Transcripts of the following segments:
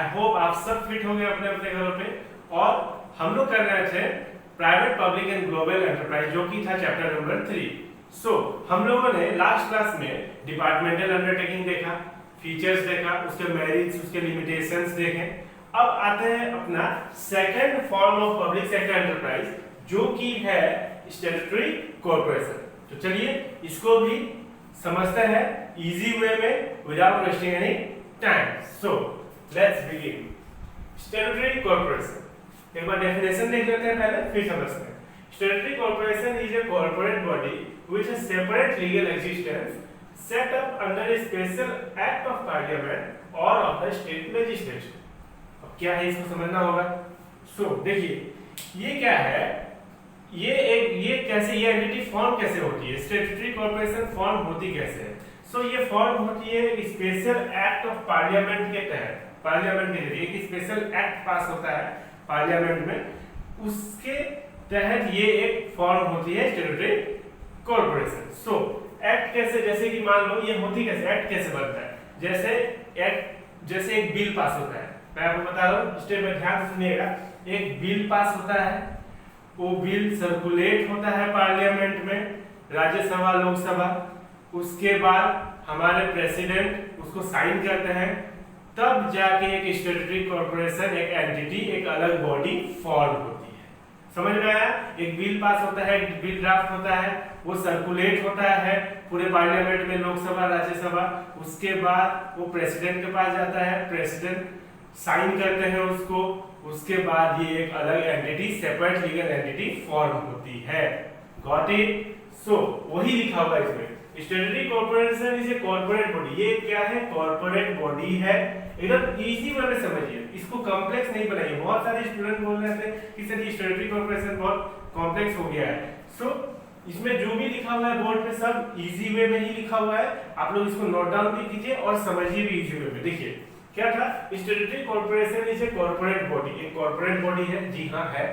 I hope आप सब fit हो गए अपने अपने घरों पे। और हम लोग कर रहे थे private public and global enterprise, जो कि था चैप्टर नंबर 3। सो हम लोगों ने लास्ट क्लास में डिपार्टमेंटल अंडरटेकिंग देखा, फीचर्स देखा, उसके मेरिट्स, उसके लिमिटेशंस देखे। अब आते हैं अपना second form of public sector enterprise, जो कि है स्टैट्यूटरी कॉर्पोरेशन। तो चलिए इसको भी समझते हैं इजी वे में without wasting any time. So let's begin. Statutory corporation, एक बार डेफिनेशन देख लेते हैं पहले, फिर समझते हैं। Statutory corporation is a corporate body which has separate legal existence set up under a special act of parliament or of the state legislation। अब क्या है इसको समझना होगा। सो देखिए ये क्या है, ये कैसे, ये एंटिटी फॉर्म कैसे होती है, स्टैट्यूटरी कॉर्पोरेशन फॉर्म होती कैसे है। सो ये फॉर्म होती है स्पेशल एक्ट ऑफ पार्लियामेंट के तहत। पार्लियामेंट के जरिए एक स्पेशल एक्ट पास होता है पार्लियामेंट में, उसके तहत ये एक फॉर्म होती है स्टैट्यूटरी कॉर्पोरेशन। सो एक्ट कैसे, जैसे कि मान लो ये होती कैसे, एक्ट कैसे बनता है, जैसे एक्ट जैसे एक बिल पास होता है, मैं आपको बता रहा हूँ स्टेप में ध्यान से सुनिएगा। एक बिल पास होता है, वो बिल सर्कुलेट होता है पार्लियामेंट में, राज्यसभा लोकसभा, उसके बाद हमारे प्रेसिडेंट उसको साइन करते हैं, तब जाके एक स्टैट्यूटरी कॉर्पोरेशन, एक एंटिटी, एक अलग बॉडी फॉर्म होती है। समझ में आया। एक बिल पास होता है, एक बिल ड्राफ्ट होता है, वो सर्कुलेट होता है पूरे पार्लियामेंट में, लोकसभा राज्यसभा, उसके बाद वो प्रेसिडेंट के पास जाता है, प्रेसिडेंट साइन करते हैं उसको, उसके बाद ये एक अलग entity, separate legal entity form होती है। Got it. सो वही लिखा हुआ है इसमें, statutory corporation is a corporate body. ये क्या है, कॉर्पोरेट बॉडी है। एकदम इजी वे में समझिए, इसको कॉम्प्लेक्स नहीं बनाइए। बहुत सारे स्टूडेंट बोल रहे थे कि सर ये स्टैट्यूटरी कॉर्पोरेशन बहुत कॉम्प्लेक्स हो गया है। सो इसमें जो भी लिखा हुआ है बोर्ड पे सब इजी वे में ही लिखा हुआ है, आप लोग इसको नोट डाउन भी कीजिए और समझिए भी इजी वे में। देखिए क्या था, statutory corporation is a corporate body, एक कॉर्पोरेट बॉडी है, जी हाँ है,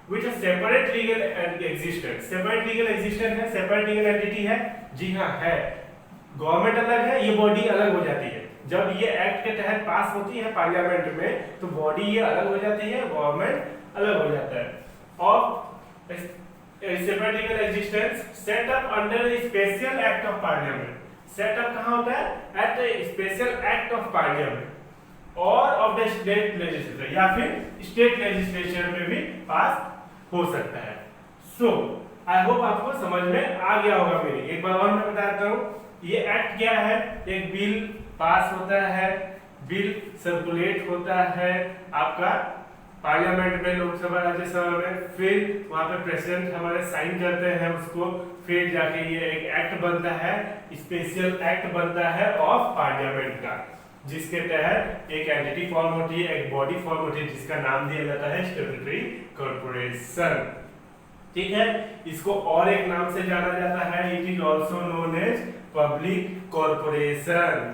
विच है separate legal existence, separate legal existence है, सेपरेट लीगल एंटिटी है, जी हाँ है। गवर्नमेंट अलग है, ये बॉडी अलग हो जाती है। जब ये एक्ट के तहत पास होती है पार्लियामेंट में, तो बॉडी ये अलग हो जाती है, गवर्नमेंट अलग हो जाता है। और separate legal existence set up under a special act of parliament. Setup कहाँ होता है, at a special act of parliament और ऑफ द स्टेट लेजिस्लेचर, या फिर स्टेट लेजिस्लेचर में भी पास हो सकता है। सो आई होप आपको समझ में आ गया होगा मेरी। एक बार और मैं बताता हूँ, ये एक्ट क्या है, एक बिल पास होता है, बिल सर्कुलेट होता है आपका पार्लियामेंट में, लोकसभा राज्यसभा में, फिर वहां पे प्रेसिडेंट हमारे साइन करते हैं उसको, फिर जाके ये एक एक्ट बनता है, स्पेशल एक्ट बनता है ऑफ पार्लियामेंट का, जिसके तहत एक एंटिटी फॉर्म होती है, एक बॉडी फॉर्म होती है, जिसका नाम दिया जाता है स्टैट्यूटरी कॉर्पोरेशन। ठीक है, इसको और एक नाम से जाना जाता है, it is also known as public corporation.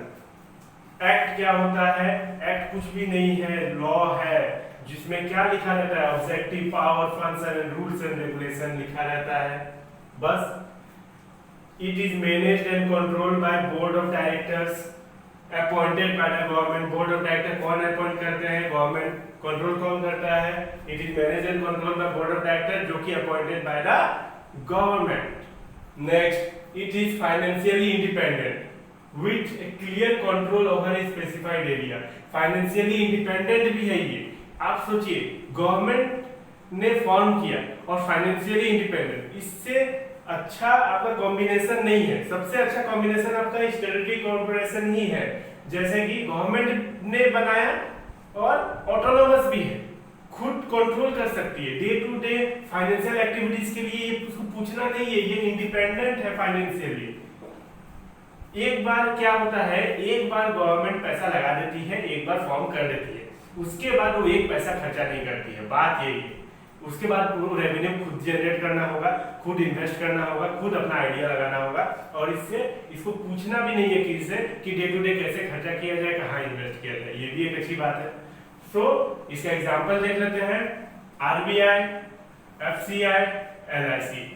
Act क्या होता है, एक्ट कुछ भी नहीं है, लॉ है, जिसमें क्या लिखा रहता है, objective power, function and rules and regulation लिखा रहता है बस। It is managed and controlled by board of directors appointed by the government. Board of director कौन अपॉइंट करते हैं, गवर्नमेंट। कंट्रोल कौन करता है, it is managed and controlled by board of director, जो कि appointed by the government. Next, it is financially independent with a clear control over a specified area। Financially independent भी है ये। आप सोचिए, गवर्नमेंट ने फॉर्म किया और फाइनेंशियली इंडिपेंडेंट, इससे अच्छा आपका कॉम्बिनेशन नहीं है। सबसे अच्छा कॉम्बिनेशन आपका स्टैट्यूटरी कॉर्पोरेशन ही है, जैसे कि गवर्नमेंट ने बनाया और ऑटोनोमस भी है, खुद कंट्रोल कर सकती है day to day financial activities के लिए, उसको पूछना नहीं है, ये इंडिपेंडेंट है फाइनेंशियली। एक बार क्या होता है, एक बार गवर्नमेंट पैसा लगा देती है, एक बार फॉर्म कर देती है, उसके बाद वो एक पैसा खर्चा नहीं करती है, बात यही है। उसके बाद वो रेवेन्यू खुद जनरेट करना होगा, खुद इन्वेस्ट करना होगा, खुद अपना आइडिया लगाना होगा, और इससे इसको पूछना भी नहीं है किसी से कि डे टू डे कैसे खर्चा किया जाए, कहाँ इन्वेस्ट किया जाए। ये भी एक अच्छी बात है। सो इसका एग्जाम्पल देख लेते हैं, आरबीआई, एफसीआई, एलआईसी।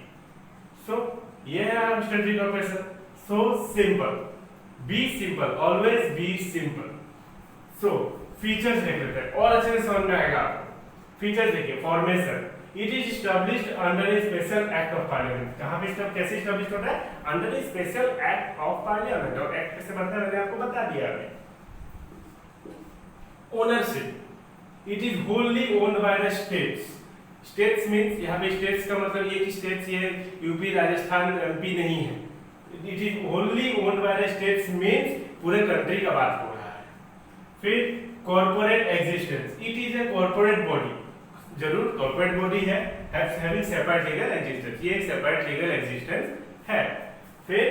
सो ये है statutory corporation. So simple, be simple, always be simple. So features देख लेते हैं और अच्छे से समझ में आएगा आपको। फीचर्स देखिए, formation, it is established under a special act of parliament. कहां पे कैसे स्टैब्लिश्ड होता है? Under a special act of parliament. और एक्ट कैसे बनता है मैंने आपको बता दिया है। Ownership, it is wholly owned by the states. States means यहाँ पे स्टेट्स का मतलब ये कि स्टेट्स ये यूपी, राजस्थान, एमपी नहीं है। It is wholly owned by the states means पूरे कंट्री का बात हो रहा है। फिर corporate existence, it is a corporate body, जरूर कॉर्पोरेट बॉडी है, हैविंग सेपरेट लीगल एग्जिस्टेंस, ये एक सेपरेट लीगल एग्जिस्टेंस है। फिर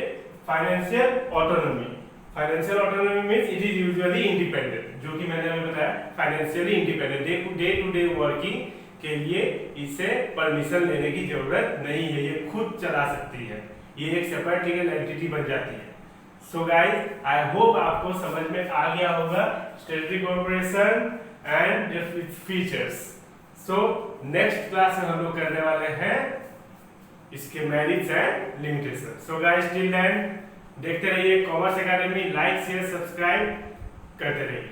financial autonomy, financial autonomy means it is usually independent, जो कि मैंने अभी बताया financially independent, day to day working के लिए इसे परमिशन लेने की जरूरत नहीं है, ये खुद चला सकती है, ये एक सेपरेट लीगल एंटिटी बन जाती है। सो गाइस, आई होप आपको समझ में आ गया होगा statutory corporation and its features. So next class में हम लोग करने वाले हैं इसके merits and limitation. So guys, till then देखते रहिए commerce academy, like share subscribe करते रहिए।